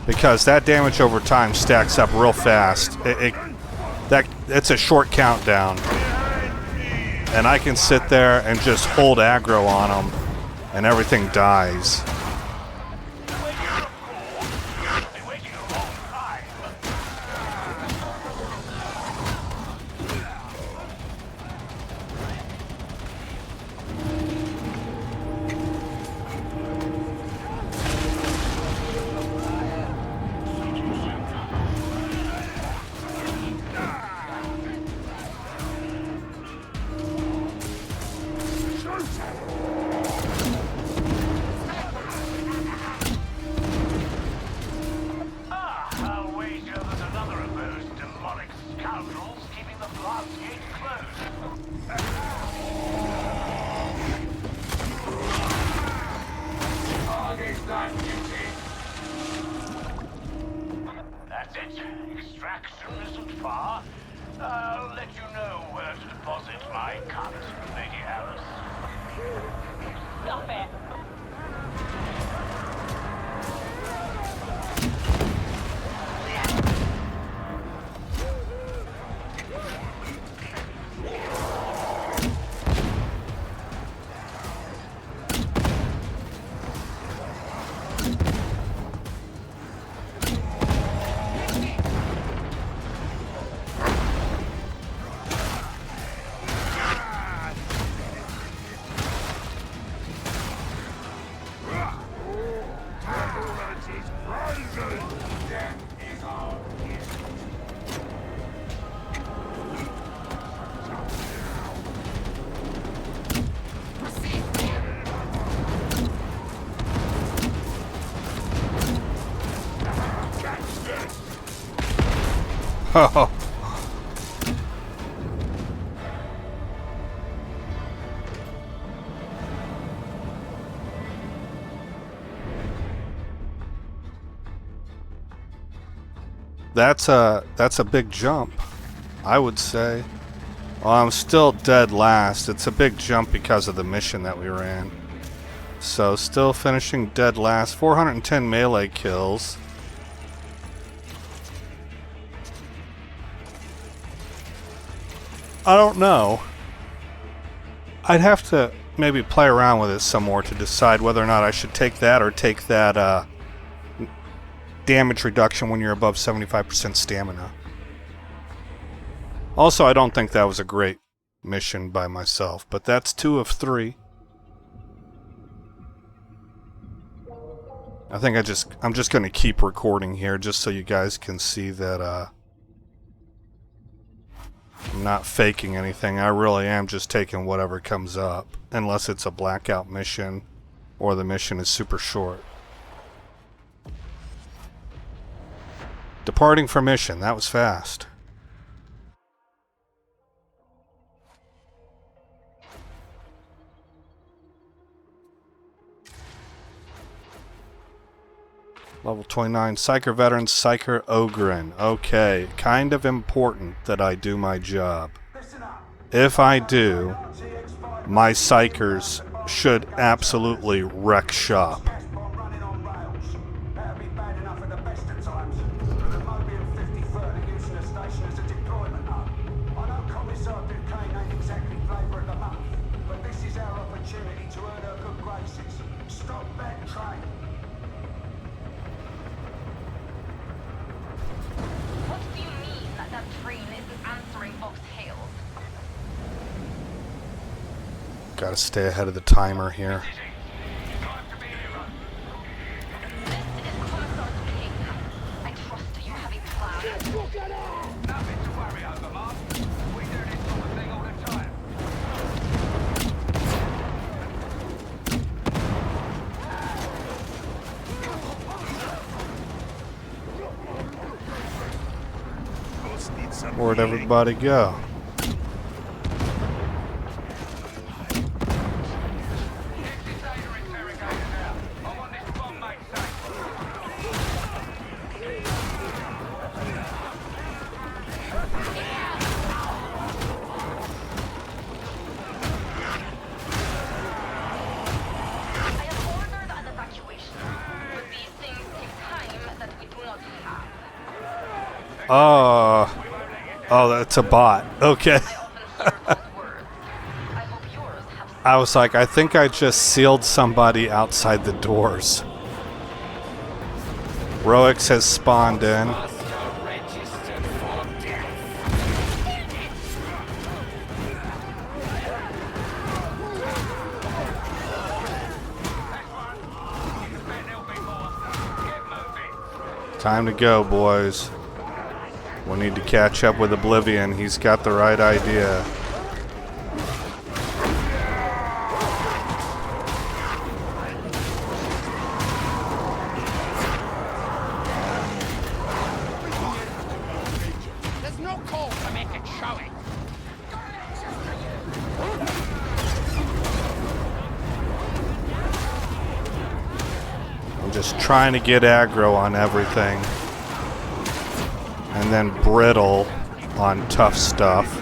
Because that damage over time stacks up real fast. It's a short countdown. And I can sit there and just hold aggro on them and everything dies. That's it. Extraction isn't far. I'll let you know where to deposit my cut, Lady Alice. Stop it. Oh. That's a big jump, I would say. Well, I'm still dead last. It's a big jump because of the mission that we ran. So still finishing dead last. 410 melee kills. I don't know. I'd have to maybe play around with it some more to decide whether or not I should take that or take that damage reduction when you're above 75% stamina. Also, I don't think that was a great mission by myself, but that's 2 of 3. I think I'm just going to keep recording here just so you guys can see that I'm not faking anything. I really am just taking whatever comes up, unless it's a blackout mission or the mission is super short. Departing for mission. That was fast. Level 29, Psyker Veteran, Psyker Ogryn. Okay, kind of important that I do my job. If I do, my Psykers should absolutely wreck shop. Gotta stay ahead of the timer here. Where'd everybody go? Oh, that's a bot. Okay. I was like, I think I just sealed somebody outside the doors. Roix has spawned in. Time to go, boys. We need to catch up with Oblivion. He's got the right idea. There's no call to make it showing. I'm just trying to get aggro on everything. And then brittle on tough stuff.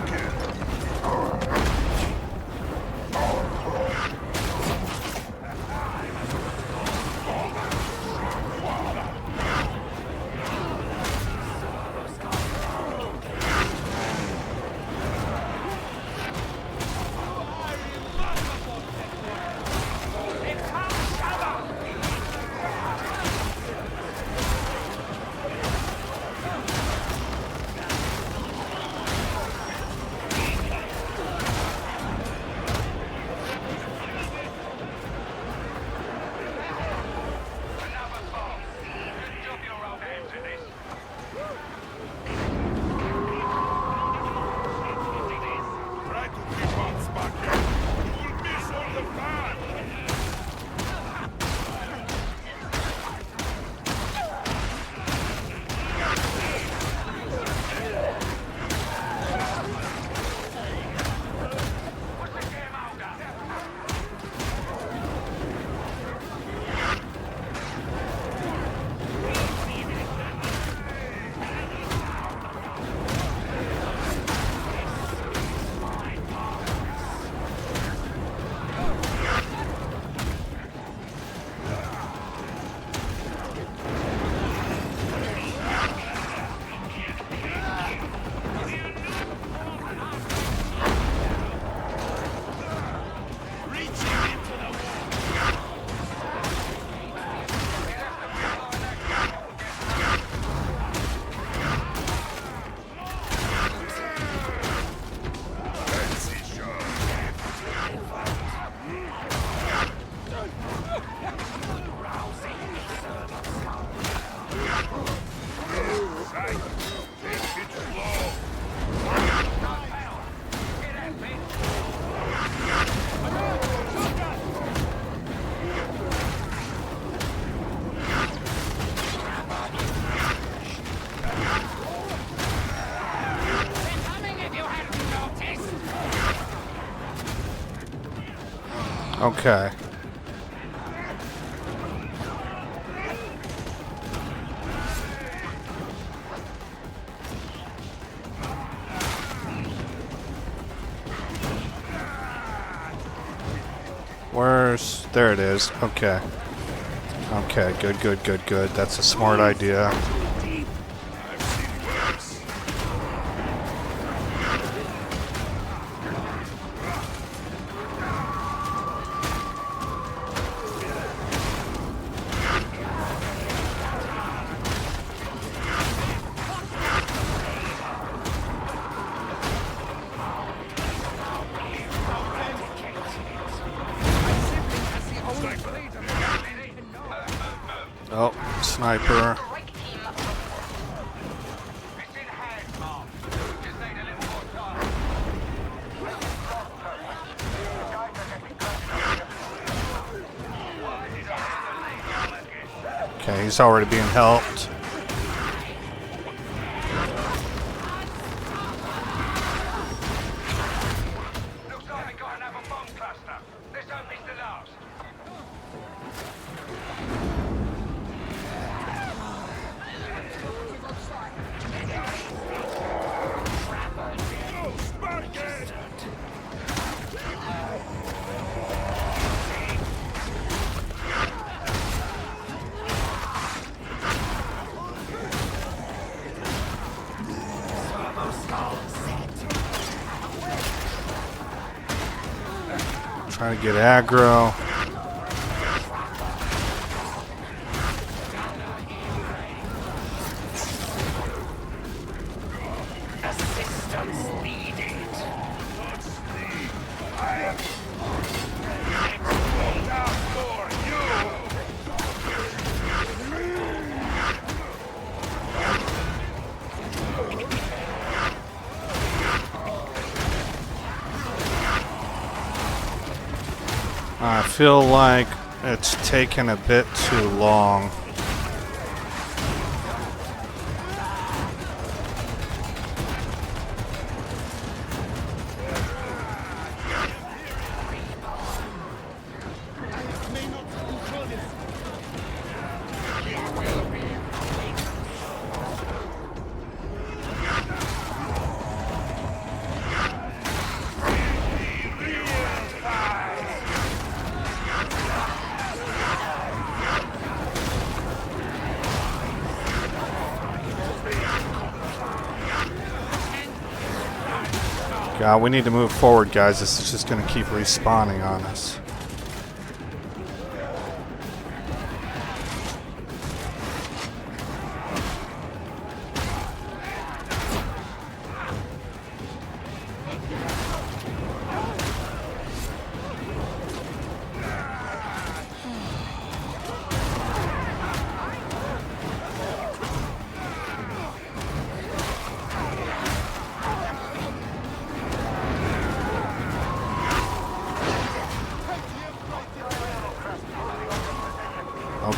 Okay. Where's... There it is. Okay. Okay, good, good, good, good. That's a smart idea. Oh, sniper. Okay, he's already being helped. Trying to get aggro. Assistance needed. I feel like it's taken a bit too long. God, we need to move forward, guys. This is just going to keep respawning on us.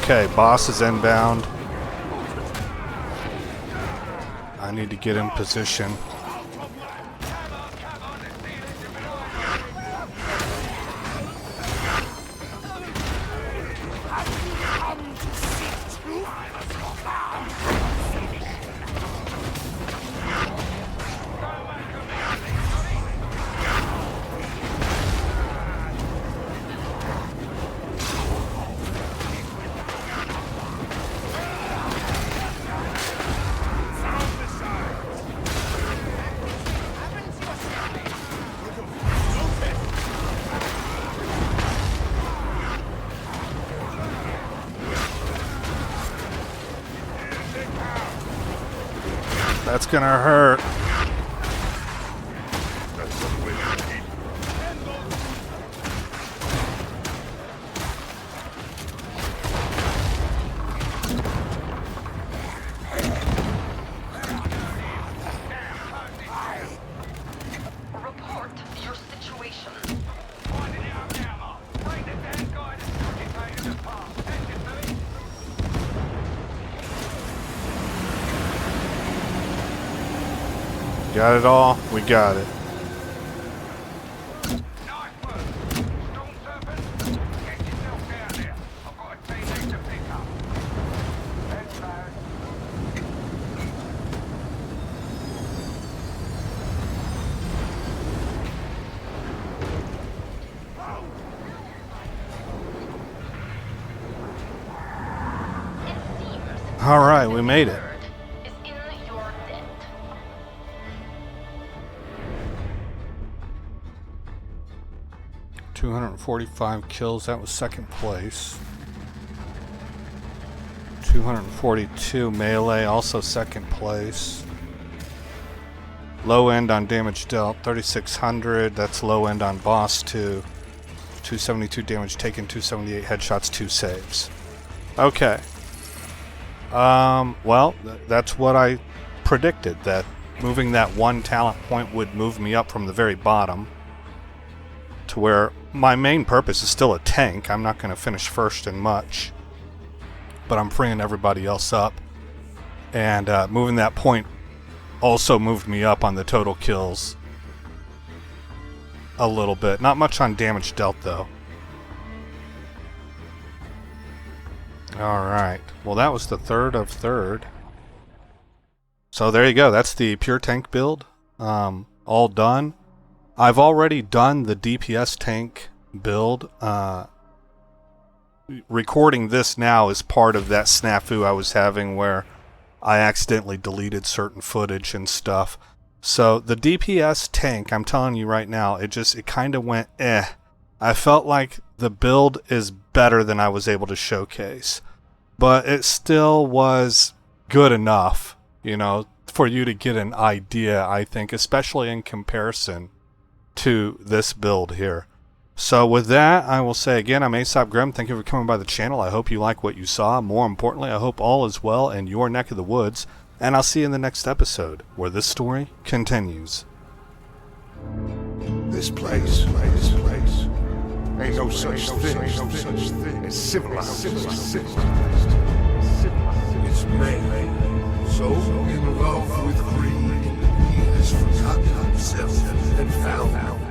Okay, boss is inbound. I need to get in position. That's gonna hurt. Report your situation. Got it all? We got it. Alright, we made it. Is in your debt. 245 kills, that was second place. 242 melee, also second place. Low end on damage dealt, 3600, that's low end on boss 2. 272 damage taken, 278 headshots, 2 saves. Okay. Well, that's what I predicted, that moving that one talent point would move me up from the very bottom to where my main purpose is still a tank. I'm not going to finish first in much, but I'm freeing everybody else up. And moving that point also moved me up on the total kills a little bit. Not much on damage dealt, though. Alright. Well, that was the third of third. So there you go. That's the pure tank build. All done. I've already done the DPS tank build. Recording this now is part of that snafu I was having where I accidentally deleted certain footage and stuff. So the DPS tank, I'm telling you right now, it kind of went eh. I felt like the build is better than I was able to showcase. But it still was good enough, you know, for you to get an idea, I think, especially in comparison to this build here. So with that, I will say again, I'm Aesop Grim. Thank you for coming by the channel. I hope you like what you saw. More importantly, I hope all is well in your neck of the woods. And I'll see you in the next episode, where this story continues. This place ain't no such thing as civilized. It's man, so in love with greed, he has forgotten himself and found